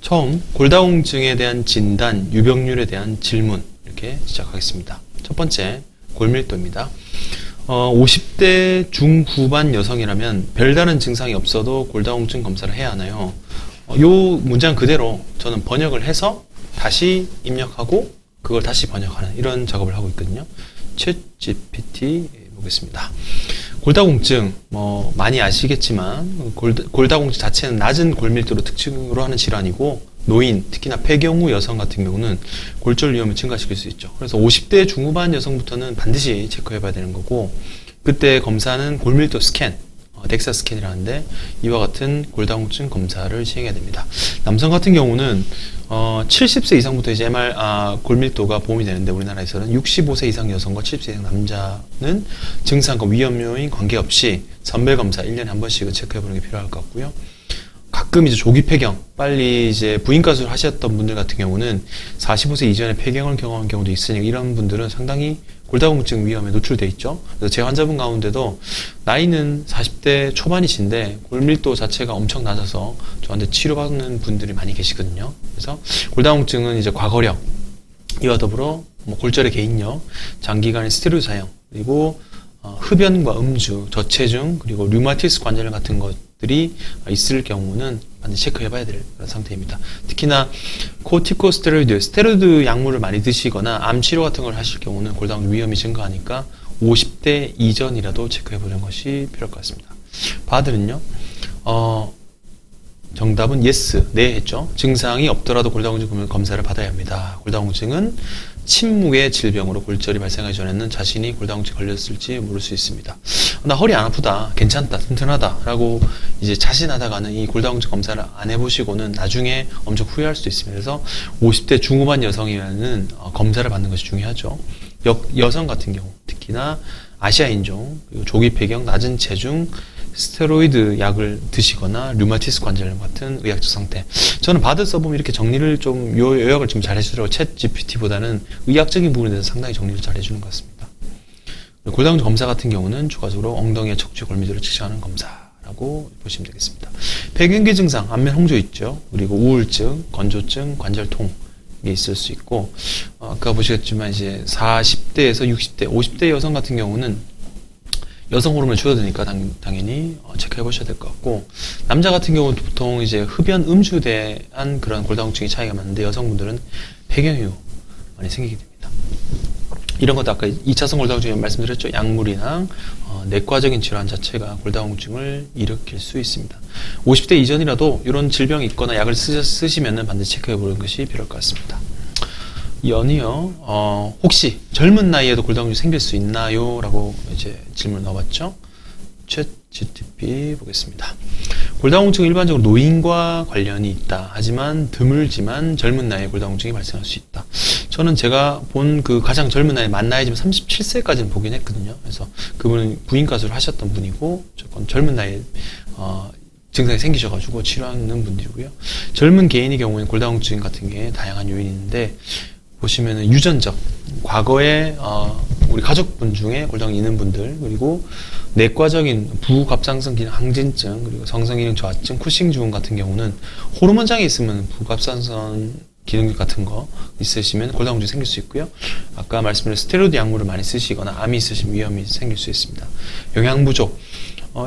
처음 골다공증에 대한 진단, 유병률에 대한 질문 이렇게 시작하겠습니다. 첫 번째, 골밀도입니다. 50대 중후반 여성이라면 별다른 증상이 없어도 골다공증 검사를 해야 하나요? 요 문장 그대로 저는 번역을 해서 다시 입력하고 그걸 다시 번역하는 이런 작업을 하고 있거든요. 챗GPT 보겠습니다. 골다공증 많이 아시겠지만 골다공증 자체는 낮은 골밀도로 특징으로 하는 질환이고 노인, 특히나 폐경후 여성 같은 경우는 골절 위험을 증가시킬 수 있죠. 그래서 50대 중후반 여성부터는 반드시 체크해 봐야 되는 거고, 그때 검사는 골밀도 스캔, 덱사 스캔이라는데 이와 같은 골다공증 검사를 시행해야 됩니다. 남성 같은 경우는 70세 이상부터 이제 골밀도가 보험이 되는데, 우리나라에서는 65세 이상 여성과 70세 이상 남자는 증상과 위험 요인 관계없이 선별 검사 1년에 한 번씩은 체크해 보는 게 필요할 것 같고요. 가끔 이제 조기 폐경, 빨리 이제 부인과 수술 하셨던 분들 같은 경우는 45세 이전에 폐경을 경험한 경우도 있으니 이런 분들은 상당히 골다공증 위험에 노출되어 있죠. 그래서 제 환자분 가운데도 나이는 40대 초반이신데 골밀도 자체가 엄청 낮아서 저한테 치료받는 분들이 많이 계시거든요. 그래서 골다공증은 이제 과거력, 이와 더불어 골절의 개인력, 장기간의 스테로이드 사용, 그리고 흡연과 음주, 저체중, 그리고 류마티스 관절 같은 것들이 있을 경우는 반드시 체크해봐야 될 그런 상태입니다. 특히나 코티코스테로이드, 스테로이드 약물을 많이 드시거나 암 치료 같은 걸 하실 경우는 골다공증 위험이 증가하니까 50대 이전이라도 체크해보는 것이 필요할 것 같습니다. 바드는요, 정답은 yes, 네 했죠. 증상이 없더라도 골다공증 검사를 받아야 합니다. 골다공증은 침묵의 질병으로 골절이 발생하기 전에는 자신이 골다공증 걸렸을지 모를 수 있습니다. 나 허리 안 아프다, 괜찮다, 튼튼하다 라고 이제 자신하다가는 이 골다공증 검사를 안 해보시고는 나중에 엄청 후회할 수도 있습니다. 그래서 50대 중후반 여성이면은 검사를 받는 것이 중요하죠. 여성 같은 경우, 특히나 아시아인종, 그리고 조기 폐경, 낮은 체중, 스테로이드 약을 드시거나 류마티스 관절염 같은 의학적 상태. 저는 바드 써보면 이렇게 정리를 좀 요약을 좀 잘 해주더라고요. 챗 GPT보다는 의학적인 부분에 대해서 상당히 정리를 잘 해주는 것 같습니다. 골다공증 검사 같은 경우는 추가적으로 엉덩이의 척추 골밀도를 측정하는 검사라고 보시면 되겠습니다. 폐경기 증상, 안면 홍조 있죠. 그리고 우울증, 건조증, 관절통 이 있을 수 있고, 아까 보시겠지만 이제 40대에서 60대, 50대 여성 같은 경우는 여성 호르몬이 줄어드니까 당연히 체크해 보셔야 될 것 같고, 남자 같은 경우는 보통 이제 흡연, 음주에 대한 그런 골다공증이 차이가 많은데 여성분들은 폐경 이후 많이 생기게 됩니다. 이런 것도 아까 2차성 골다공증 말씀드렸죠. 약물이나 내과적인 질환 자체가 골다공증을 일으킬 수 있습니다. 50대 이전이라도 이런 질병이 있거나 약을 쓰시면 반드시 체크해 보는 것이 필요할 것 같습니다. 연이요, 혹시 젊은 나이에도 골다공증이 생길 수 있나요? 라고 이제 질문을 넣어봤죠. 챗 GTP 보겠습니다. 골다공증은 일반적으로 노인과 관련이 있다. 하지만 드물지만 젊은 나이에 골다공증이 발생할 수 있다. 저는 제가 본 그 가장 젊은 나이, 만 나이 지금 37세까지는 보긴 했거든요. 그래서 그분은 부인과 수술을 하셨던 분이고, 조금 젊은 나이에 증상이 생기셔가지고 치료하는 분들이고요. 젊은 개인의 경우에는 골다공증 같은 게 다양한 요인이 있는데, 보시면은 유전적, 과거에 우리 가족분 중에 골다공증이 있는 분들, 그리고 내과적인 부갑상선 기능 항진증, 그리고 성성기능 저하증, 쿠싱 증후군 같은 경우는 호르몬 장애 있으면 부갑상선 기능 같은 거 있으시면 골다공증이 생길 수 있고요. 아까 말씀드린 스테로이드 약물을 많이 쓰시거나 암이 있으신 위험이 생길 수 있습니다. 영양 부족,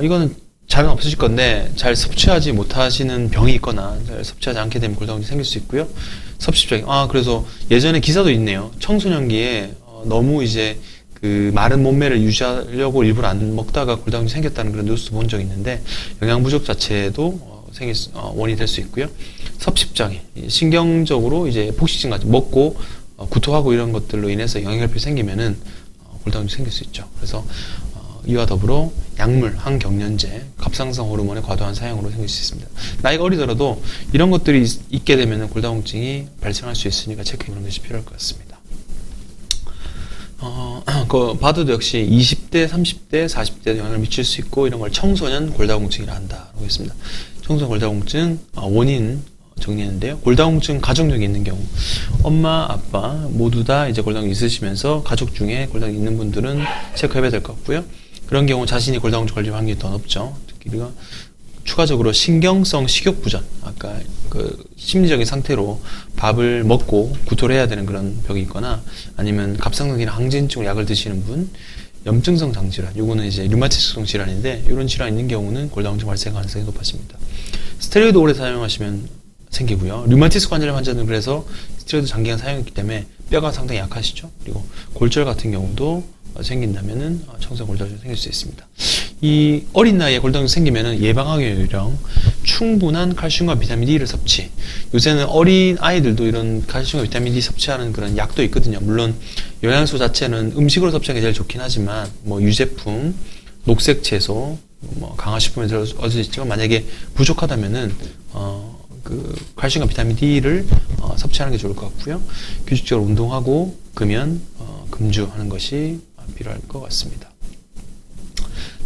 이거는 잘은 없으실 건데 잘 섭취하지 못하시는 병이 있거나 잘 섭취하지 않게 되면 골다공증이 생길 수 있고요. 섭취적인, 그래서 예전에 기사도 있네요. 청소년기에 너무 이제 그 마른 몸매를 유지하려고 일부러 안 먹다가 골다공증이 생겼다는 그런 뉴스 본 적이 있는데, 영양 부족 자체도 원인이 될 수 있고요. 섭식장애, 신경적으로 이제 폭식증 같은 먹고 구토하고 이런 것들로 인해서 영양결핍이 생기면은 골다공증이 생길 수 있죠. 그래서 이와 더불어 약물, 항경련제, 갑상선 호르몬의 과도한 사용으로 생길 수 있습니다. 나이가 어리더라도 이런 것들이 있게 되면 골다공증이 발생할 수 있으니까 체크해보는 것이 필요할 것 같습니다. 바드도 역시 20대, 30대, 40대에 영향을 미칠 수 있고, 이런 걸 청소년 골다공증이라 한다고 했습니다. 청소년 골다공증 원인 정리했는데요. 골다공증 가족력이 있는 경우, 엄마, 아빠 모두 다 이제 골다공증이 있으시면서 가족 중에 골다공증이 있는 분들은 체크해봐야 될 것 같고요. 그런 경우 자신이 골다공증 걸릴 확률이 더 높죠. 특히 추가적으로 신경성 식욕 부전, 아까 그 심리적인 상태로 밥을 먹고 구토를 해야 되는 그런 병이 있거나 아니면 갑상선이나 항진증 약을 드시는 분, 염증성 장질환, 요거는 이제 류마티스성 질환인데 이런 질환이 있는 경우는 골다공증 발생 가능성이 높아집니다. 스테로이드 오래 사용하시면 생기고요. 류마티스 관절 환자는 그래서 스테로이드 장기간 사용했기 때문에 뼈가 상당히 약하시죠. 그리고 골절 같은 경우도 생긴다면은 청소년 골다공증이 생길 수 있습니다. 이 어린 나이에 골다공증이 생기면은 예방하기용 충분한 칼슘과 비타민 D를 섭취. 요새는 어린 아이들도 이런 칼슘과 비타민 D 섭취하는 그런 약도 있거든요. 물론 영양소 자체는 음식으로 섭취하는 게 제일 좋긴 하지만 뭐 유제품, 녹색 채소, 뭐 강화식품에서 얻을 수 있지만 만약에 부족하다면은 그 칼슘과 비타민 D를 섭취하는 게 좋을 것 같고요. 규칙적으로 운동하고 금연, 금주하는 것이 필요할 것 같습니다.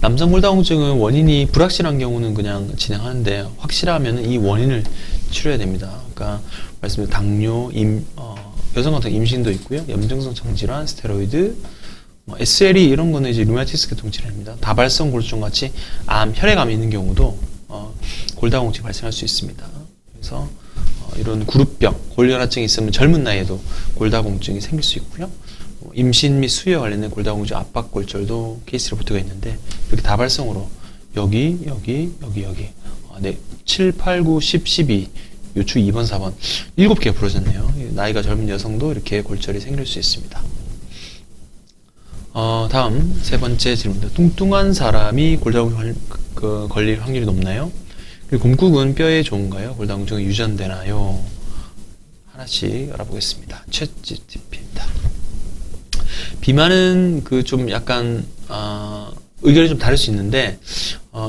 남성 골다공증은 원인이 불확실한 경우는 그냥 진행하는데 확실하면 이 원인을 치료해야 됩니다. 그러니까 말씀드린 당뇨, 여성 같은 임신도 있고요. 염증성 장질환, 스테로이드, SLE 이런 거는 이제 류마티스 계통 질환입니다. 다발성 골수증 같이 암, 혈액암이 있는 경우도 골다공증이 발생할 수 있습니다. 그래서 이런 그룹병, 골혈화증이 있으면 젊은 나이에도 골다공증이 생길 수 있고요. 임신 및 수유에 관련된 골다공증 압박골절도 케이스로 붙어가 있는데 이렇게 다발성으로 여기 7, 8, 9, 10, 12 요추 2번, 4번 7개가 부러졌네요. 나이가 젊은 여성도 이렇게 골절이 생길 수 있습니다. 다음 세 번째 질문입니다. 뚱뚱한 사람이 골다공증 걸릴 확률이 높나요? 그리고 곰국은 뼈에 좋은가요? 골다공증이 유전되나요? 하나씩 알아보겠습니다. 챗GPT입니다. 비만은 그 좀 약간 의견이 좀 다를 수 있는데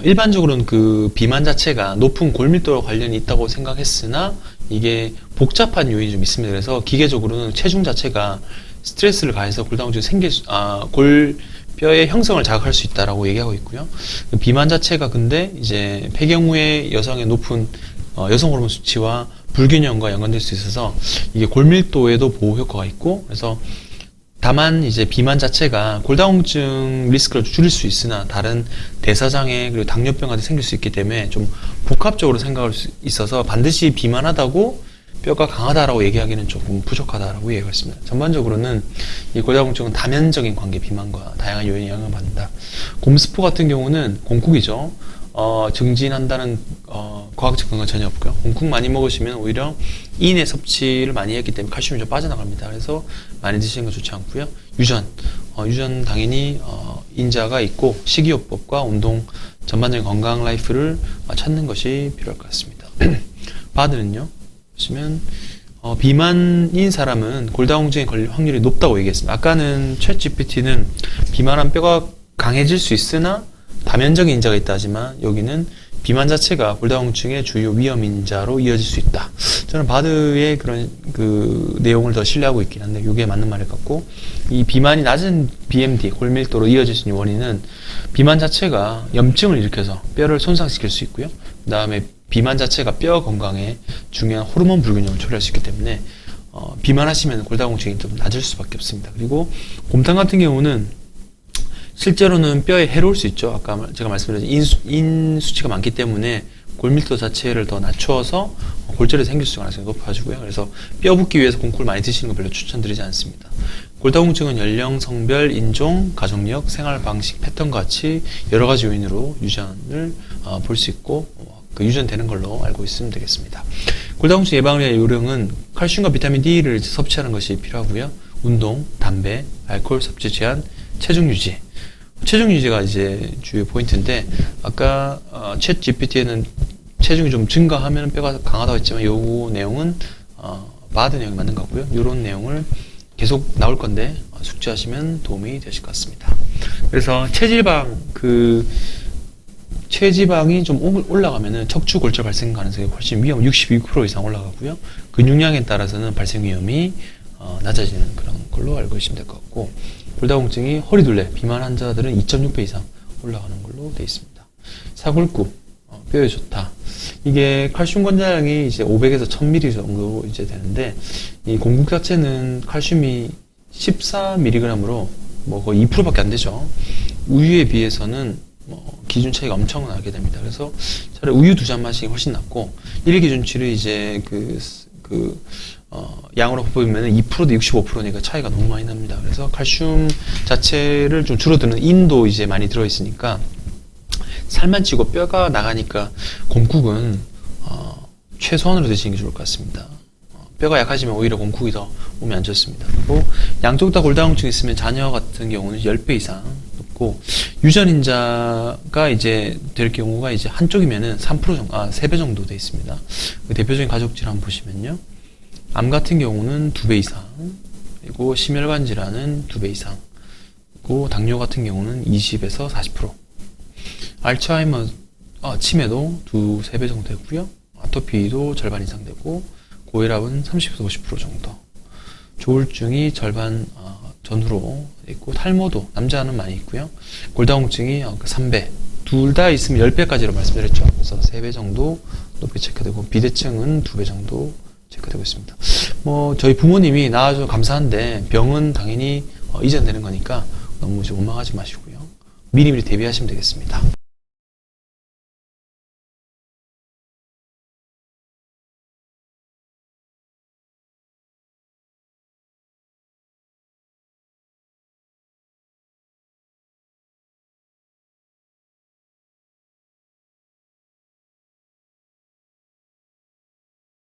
일반적으로는 그 비만 자체가 높은 골밀도와 관련이 있다고 생각했으나 이게 복잡한 요인이 좀 있습니다. 그래서 기계적으로는 체중 자체가 스트레스를 가해서 골다공증이 골뼈의 형성을 자극할 수 있다라고 얘기하고 있고요. 비만 자체가 근데 이제 폐경 후에 여성의 높은 여성 호르몬 수치와 불균형과 연관될 수 있어서 이게 골밀도에도 보호 효과가 있고 그래서 다만 이제 비만 자체가 골다공증 리스크를 줄일 수 있으나 다른 대사장애 그리고 당뇨병 같은 생길 수 있기 때문에 좀 복합적으로 생각할 수 있어서 반드시 비만하다고 뼈가 강하다라고 얘기하기는 조금 부족하다라고 얘기하고 있습니다. 전반적으로는 이 골다공증은 다면적인 관계, 비만과 다양한 요인이 영향을 받는다. 곰스포 같은 경우는 곰국이죠. 증진한다는 과학적 근거가 전혀 없고요. 곰국 많이 먹으시면 오히려 인의 섭취를 많이 했기 때문에 칼슘이 좀 빠져나갑니다. 그래서 많이 드시는 건 좋지 않고요. 유전 당연히 인자가 있고 식이요법과 운동 전반적인 건강 라이프를 찾는 것이 필요할 것 같습니다. 바드는요. 보시면 비만인 사람은 골다공증에 걸릴 확률이 높다고 얘기했습니다. 아까는 챗GPT는 비만한 뼈가 강해질 수 있으나 다면적인 인자가 있다 하지만 여기는 비만 자체가 골다공증의 주요 위험 인자로 이어질 수 있다. 저는 바드의 그런 그 내용을 더 신뢰하고 있긴 한데 이게 맞는 말일 것 같고 이 비만이 낮은 BMD 골밀도로 이어질 수 있는 원인은 비만 자체가 염증을 일으켜서 뼈를 손상시킬 수 있고요. 그 다음에 비만 자체가 뼈 건강에 중요한 호르몬 불균형을 초래할 수 있기 때문에 비만하시면 골다공증이 좀 낮을 수밖에 없습니다. 그리고 곰탕 같은 경우는 실제로는 뼈에 해로울 수 있죠. 아까 제가 말씀드린 인 수치가 많기 때문에 골밀도 자체를 더 낮추어서 골절이 생길 수 있는 가능성이 높아지고요. 그래서 뼈 붓기 위해서 곰국을 많이 드시는 거 별로 추천드리지 않습니다. 골다공증은 연령, 성별, 인종, 가족력, 생활 방식, 패턴과 같이 여러 가지 요인으로 유전을 볼 수 있고 그 유전되는 걸로 알고 있으면 되겠습니다. 골다공증 예방을 위한 요령은 칼슘과 비타민 D를 섭취하는 것이 필요하고요. 운동, 담배, 알코올 섭취 제한, 체중 유지. 체중 유지가 이제 주요 포인트인데 아까 챗 GPT에는 체중이 좀 증가하면 뼈가 강하다고 했지만 요 내용은 바드 내용이 맞는 것 같고요. 요런 내용을 계속 나올 건데 숙지하시면 도움이 되실 것 같습니다. 그래서 체지방이 좀 올라가면은 척추 골절 발생 가능성이 훨씬 위험 62% 이상 올라가고요. 근육량에 따라서는 발생 위험이 낮아지는 그런 걸로 알고 계시면 될 것 같고 골다공증이 허리둘레 비만 환자들은 2.6배 이상 올라가는 걸로 되어 있습니다. 사골국 뼈에 좋다. 이게 칼슘 권장량이 이제 500에서 1000mg 정도 이제 되는데 이 곰국 자체는 칼슘이 14mg으로 뭐 거의 2%밖에 안 되죠. 우유에 비해서는 기준 차이가 엄청나게 됩니다. 그래서 차라리 우유 2잔 마시기 훨씬 낫고, 1일 기준치를 이제 양으로 보면 2%도 65%니까 차이가 너무 많이 납니다. 그래서 칼슘 자체를 좀 줄어드는 인도 이제 많이 들어있으니까 살만 찌고 뼈가 나가니까 곰국은 최소한으로 드시는 게 좋을 것 같습니다. 뼈가 약하시면 오히려 곰국이 더 몸에 안 좋습니다. 그리고 양쪽 다 골다공증이 있으면 자녀 같은 경우는 10배 이상 높고, 유전인자가 이제 될 경우가 이제 한쪽이면은 3% 정도, 3배 정도 돼 있습니다. 그 대표적인 가족질 한번 보시면요. 암 같은 경우는 2배 이상, 그리고 심혈관 질환은 2배 이상, 그리고 당뇨 같은 경우는 20에서 40%, 알츠하이머, 치매도 2-3배 정도 되고요. 아토피도 절반 이상 되고, 고혈압은 30에서 50% 정도, 조울증이 절반 전후로 있고, 탈모도 남자는 많이 있고요. 골다공증이 3배, 둘 다 있으면 10배까지로 말씀드렸죠. 그래서 3배 정도 높게 체크되고, 비대증은 2배 정도 체크되고 있습니다. 저희 부모님이 낳아줘서 감사한데, 병은 당연히 이전되는 거니까 너무 원망하지 마시고요. 미리미리 대비하시면 되겠습니다.